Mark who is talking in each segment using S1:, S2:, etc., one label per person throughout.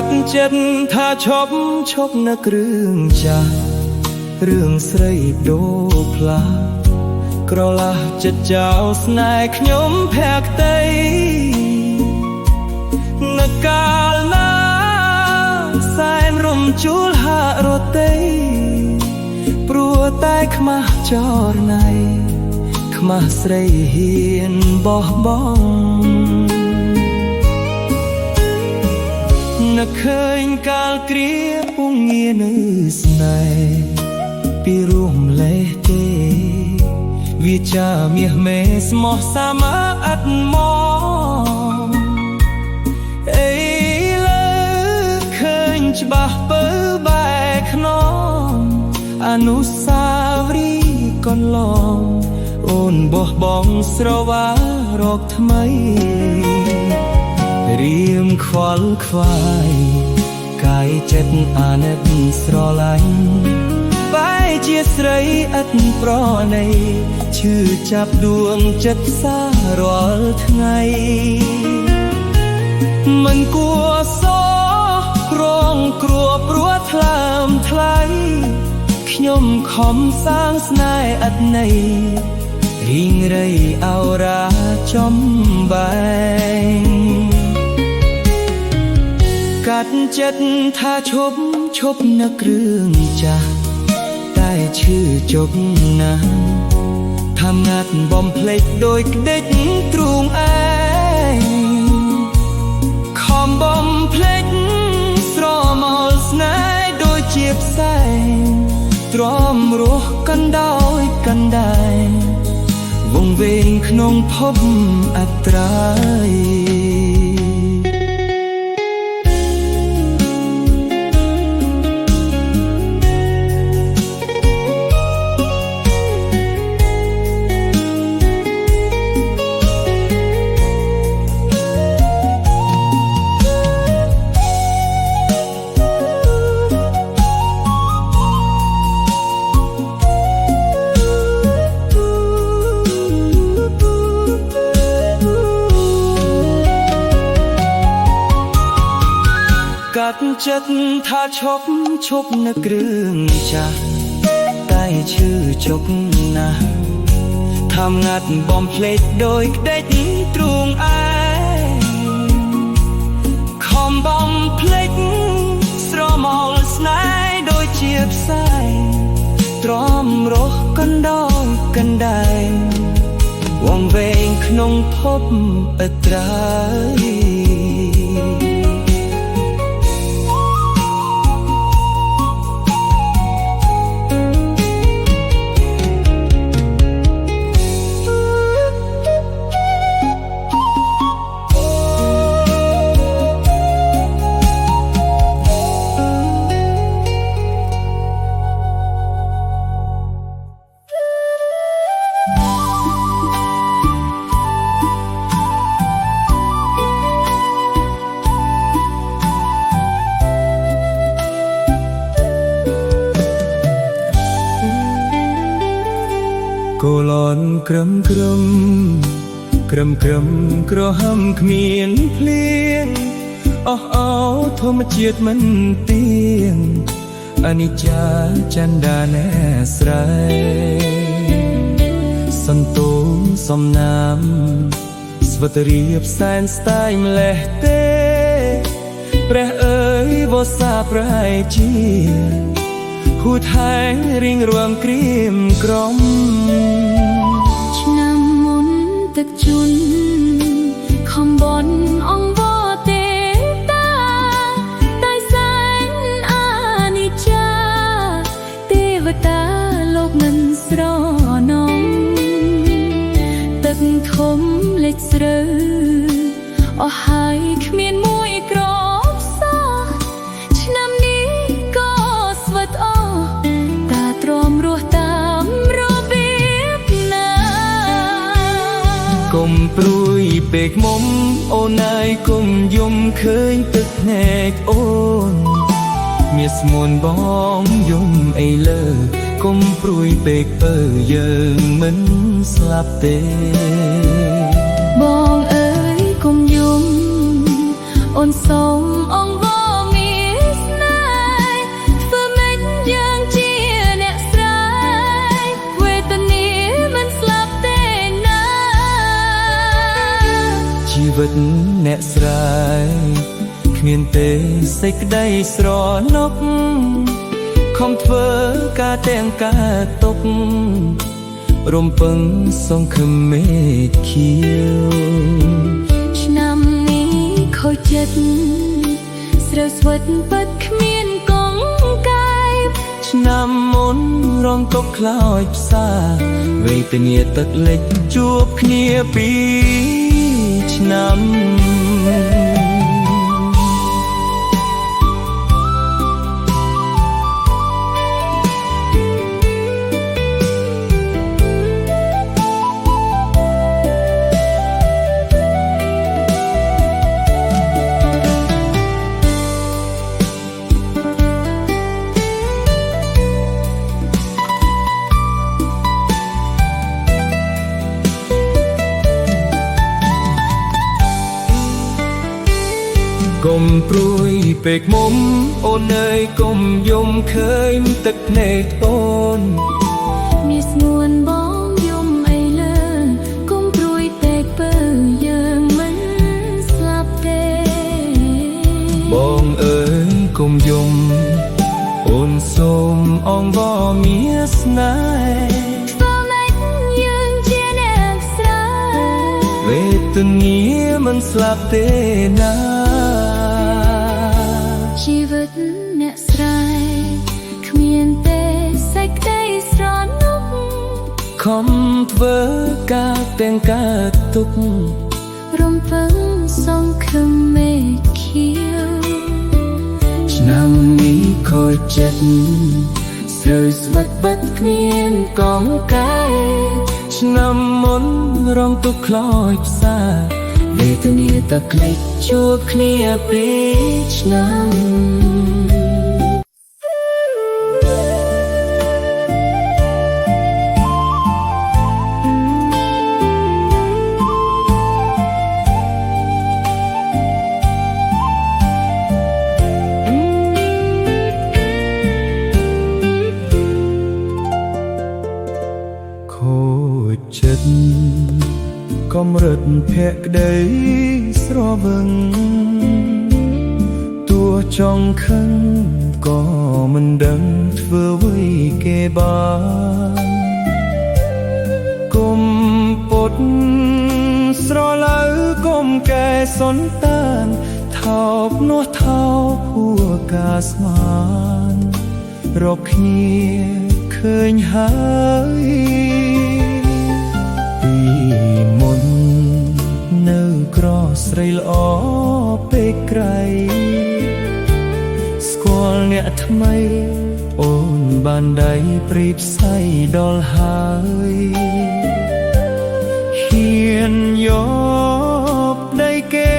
S1: កាត់ចិត្តថាឈប់នឹករឿងចាស់រឿងស្រីដូផ្លាក្រឡាស់ចិត្តចោលស្នេហ៍ខ្ញុំភក្តីនឹកកាលណាសែនរំជួលហាករតីព្រោះតែខ្មាស់ចរណៃខ្មាស់ស្រីហ៊ានបោះបង់នឹកឃើញកាលគ្រាពងងារនៅស្នេហ៍ពីរួមលេះទេវាចាមាសមេស្មោះសាមអត់មកអីលើឃើញច្បាស់ពើបែកខ្នងអនុស្សាវរីយ៍កន្លងអូនបោះបង់ស្រវារកថ្មីរៀមខ្វល់ខ្វាយកាយចិត្តអាណិតស្រឡាញ់បែរជាស្រីឥតប្រណីឈឺចាប់ដួងចិត្តសារាល់ថ្ងៃមិនគួរសោរងគ្រោះព្រោះថ្លើមថ្លៃខ្ញុំខំសាងស្នេហ៍ឥតន័យរីងរៃអោរាចំបែងកាត់ចិត្តថាឈប់នឹករឿងចាស់តែឈឺជប់ណាស់ថាងាត់បំភ្លេចដោយក្ដិចទ្រូងឯងខំបំភ្លេចស្រមោលស្នេហ៍ដូចជាផ្សែងទ្រាំរស់កាន់ដោយកណ្ដែងវងវែងក្នុងភពអត្រាយកាត់ចិត្តថាឈប់នឹករឿងចាស់តែឈឺជប់ណាស់ថាងាត់បំភ្លេចដោយក្ដិចទ្រូងឯងខំបំភ្លេចស្រមោលស្នេហ៍ដូចជាផ្សែងទ្រាំរស់កាន់ដោយកណ្ដែងវងវែងក្នុងភពអត្រាយកូឡនក្រឹមក្រហមគ្មានភ្លៀងអស់អោធម្មជាតិមិនទៀងអនិច្ចាចន្ទាណែស្រ័យសន្ទូលសំណាមស្វតរៀបសែនស្ទាយម្លេះទេព្រះអើយវស្សាប្រែជាហួតហែងរៀងរួមក្រៀមក្រំ
S2: ឆ្នាំមុនទឹកជន់ខំបនអង្វរទេតាតែសែនអានិច្ចាទេវតាលោកមិនស្រណងទឹកធំលេចស្រើអស់ហើយគ្មានមួយក្របសោះឆ្នាំនេះក៏ស្វិតអស់តាទ្រាំរស់តាមរបៀបណា
S1: កុំព្រួយពេកមុំអូនអើយគុំយំឃើញទឹកភ្នែកអូនមានស្មួនបងយំអីលើកុំព្រួយពេកពើយើងមិនស្លាប់ទេ
S2: បងអើយគុំយំអូនសូមអង្វរមា
S1: វិតអ្នកស្រែគ្មានទេសេចក្តីស្រណុកខំធ្វើការទាំងការຕົករំពឹងសង្ឃឹមមេឃខៀវ
S2: ឆ្នាំនេះខូចចិត្តស្រូវស្វិតពិតគ្មានកងកាយ
S1: ឆ្នាំមុនរងទុកខ្លោចផ្សាវេទនាទឹកលិចជួបគ្នាពីឆ្នាំកុំព្រួយពេកមុំអូនអើយកុំយំឃើញទឹកភ្នែកអូន
S2: មានស្ងួនបងយំអីលើកុំព្រួយពេកពើយើងមិនស្លាប់ទេ
S1: បងអើយកុំយំអូនសូមអងវមានស្នេហ៍
S2: ធ្វើម៉េចយើងជាអ្នកស្រែ
S1: វេទនាមិនស្លាប់ទេណា
S2: ជីវិតអ្នកស្រែគ្មានទេសេចក្តីស្រណុក
S1: ខំធ្វើការទាំងការទុករ
S2: ំពឹងសង្ឃឹមមេឃខៀវ
S1: ឆ្នាំនេះខូចចិត្តស្រូវស្វិតបិទគ្មានកងកាយឆ្នាំមុនរងទុកខ្លោចផ្សាវេទនាទឹកលិចជួបគ្នាពីឆ្នាំខូចចិត្តកំរិតភក្តីស្រវឹងទោះចង់ខឹងក៏មិនដឹងធ្វើអ្វីគេបានគុំពុតស្រឡៅគុំកែសន្តានថោកនោះថោកហួការស្មានរកគ្នាឃើញហើយពីមុននៅក្រស្រីល្អពេកក្រៃស្គាល់អ្នកថ្មីអូនបានដៃព្រីផ្សៃដល់ហើយហ៊ានយកដៃគេ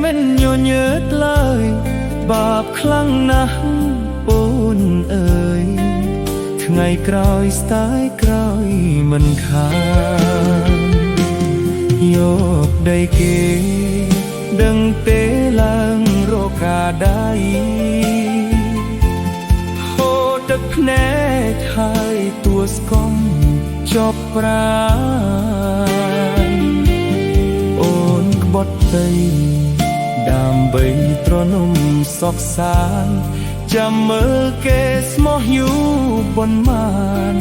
S1: មិនញញើតឡើយបាបខ្លាំងណាស់អូនអើយថ្ងៃក្រោយស្ដាយក្រោយមិនខានយកដីគេដឹងទេឡើងរកាដៃហូរទឹកភ្នែកហើយទួស្គំចប់ប្រាណអូនក្បត់ដីដើម្បីទ្រនំសោកសានចាំមើលគេស្មោះយូរប៉ុន្មាន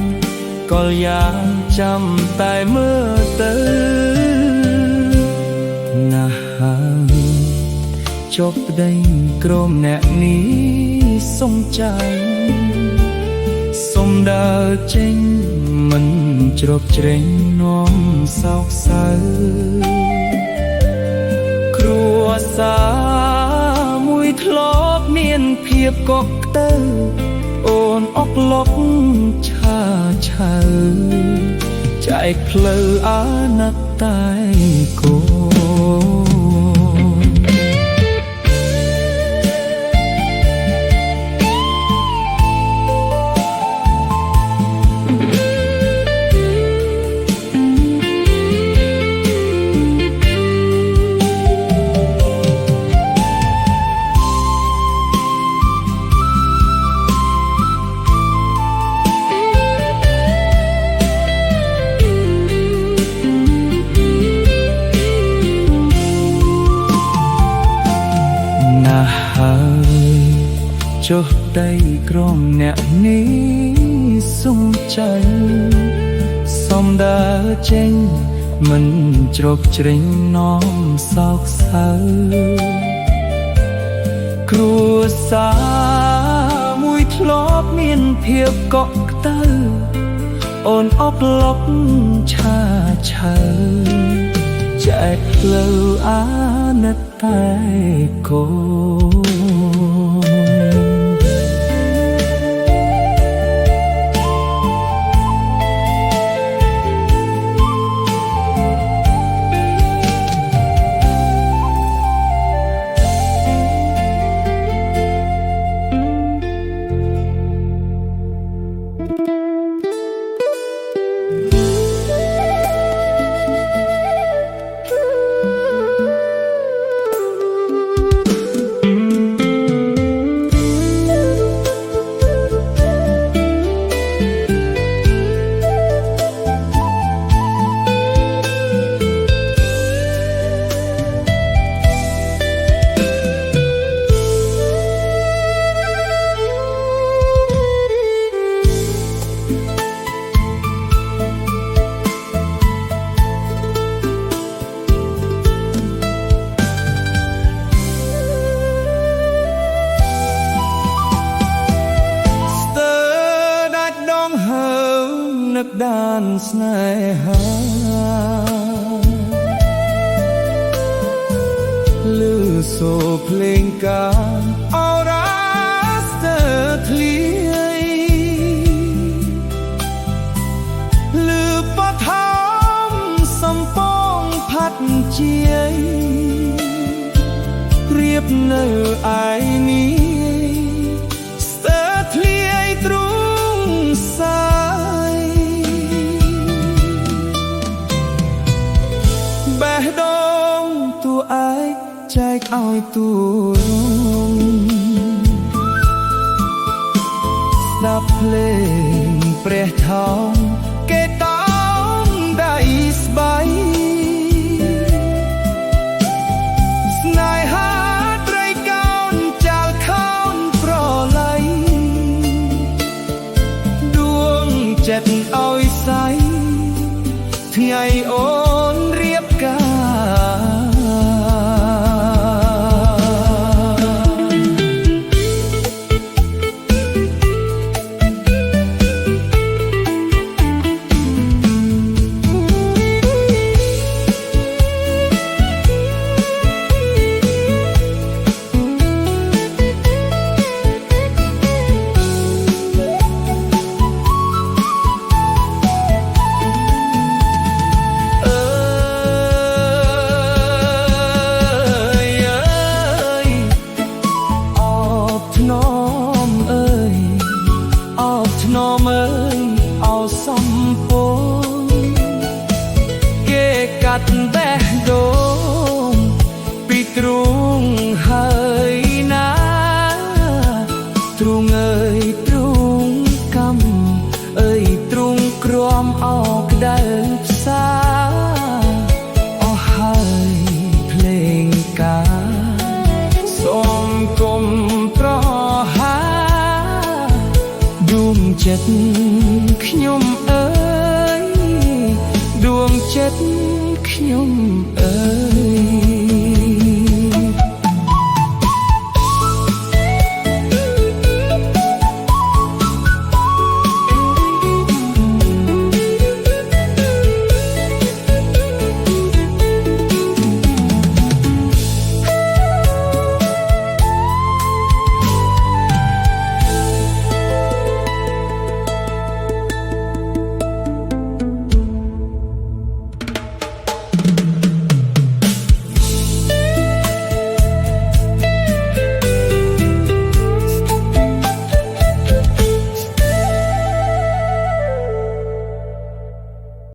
S1: ក៏យ៉ាងចាំតែមើលទៅណាស់ចប់ប្តីក្រុមអ្នកនេះសុំចាញ់សុំដើរចេញមិនជ្រកជ្រែងនាំសោកសៅគ្រួសារមួយធ្លាប់មានភាពកក់ក្តៅអូនអកលុកឆាឆៅចែកផ្លូវអាណិតតែគូ ចុះដៃក្រមអ្នកនេះសុំใจសំដើរចេញមិនជ្រកជ្រែងនាំសោកសៅគ្រួសារមួយធ្លាប់មានភាពកក់ក្តៅអូនអបលុកឆាឆៅចែកផ្លូវអាណិតតែកូនឹកដានស្នេហាលឺសូរភ្លេងការអរ៉ាស្ទើរធ្លាយលឺបឋមសំពងផាត់ជាយរៀបនៅឯនេះស្ទើរធ្លាយទ្រូងសាបេះដូងតួឯកចែកឲ្យតួរងស្ដាប់ភ្លេងព្រះថោងគេតោងដៃស្បៃស្នេហាត្រីកោនចាលខោនប្រឡ័យដួងចិត្តឲ្យសៃថ្ងៃអូនរៀបការសំពងគេកាត់បេះដូងពីទ្រូងហើយណាទ្រូងអើយទ្រូងកំអើយទ្រូងក្រំអោក្តៅផ្សាអស់ហើយភ្លេងការសូមគុំប្រហាដួងចិត្តខ្ញុំអើយដួងចិត្តខ្ញុំអើយ